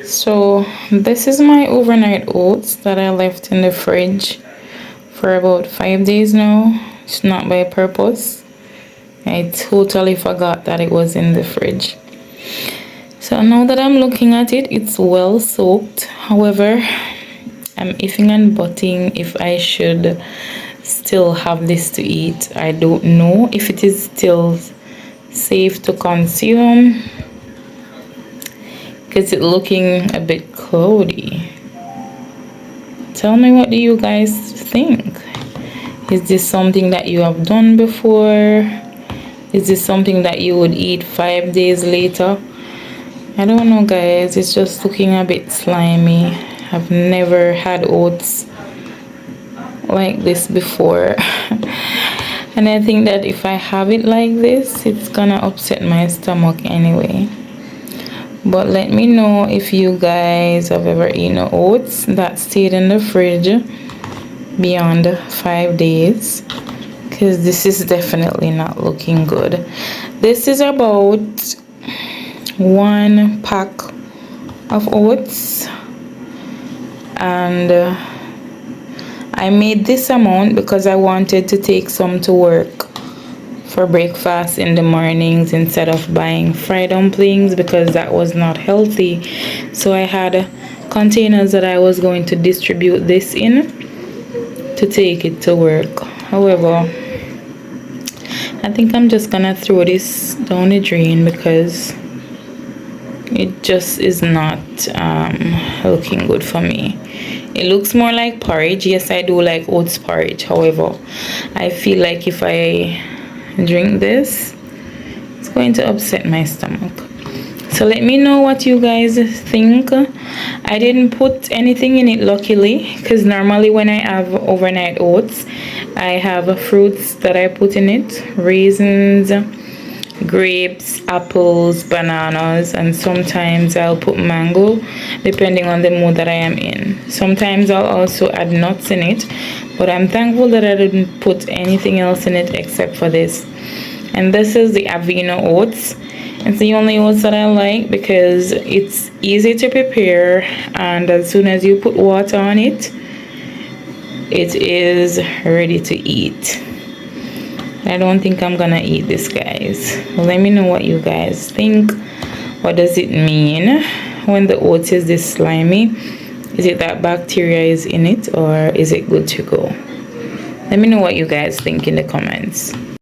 So this is my overnight oats that I left in the fridge for about 5 days now. It's not by purpose. I totally forgot that it was in the fridge. So now that I'm looking at it, it's well soaked. However, I'm ifing and butting if I should still have this to eat. I don't know if it is still safe to consume because it's looking a bit cloudy. Tell me, what do you guys think? Is this something that you have done before? Is this something that you would eat 5 days later? I don't know, guys. It's just looking a bit slimy. I've never had oats like this before. And I think that if I have it like this, it's gonna upset my stomach anyway. But let me know if you guys have ever eaten oats that stayed in the fridge beyond 5 days, because this is definitely not looking good. This is about 1 pack of oats, and I made this amount because I wanted to take some to work for breakfast in the mornings instead of buying fried dumplings, because that was not healthy. So I had containers that I was going to distribute this in to take it to work. However, I think I'm just gonna throw this down the drain because it just is not looking good for me. It looks more like porridge. Yes, I do like oats porridge. However, I feel like if I drink this, it's going to upset my stomach. So let me know what you guys think. I didn't put anything in it, luckily, because normally when I have overnight oats, I have fruits that I put in it: raisins, grapes, apples, bananas, and sometimes I'll put mango, depending on the mood that I am in. Sometimes I'll also add nuts in it, but I'm thankful that I didn't put anything else in it except for this. And this is the Aveeno oats. It's the only oats that I like because it's easy to prepare, and as soon as you put water on it, it is ready to eat. I don't think I'm gonna eat this, guys. Let me know what you guys think. What does it mean when the oats is this slimy? Is it that bacteria is in it, or is it good to go? Let me know what you guys think in the comments.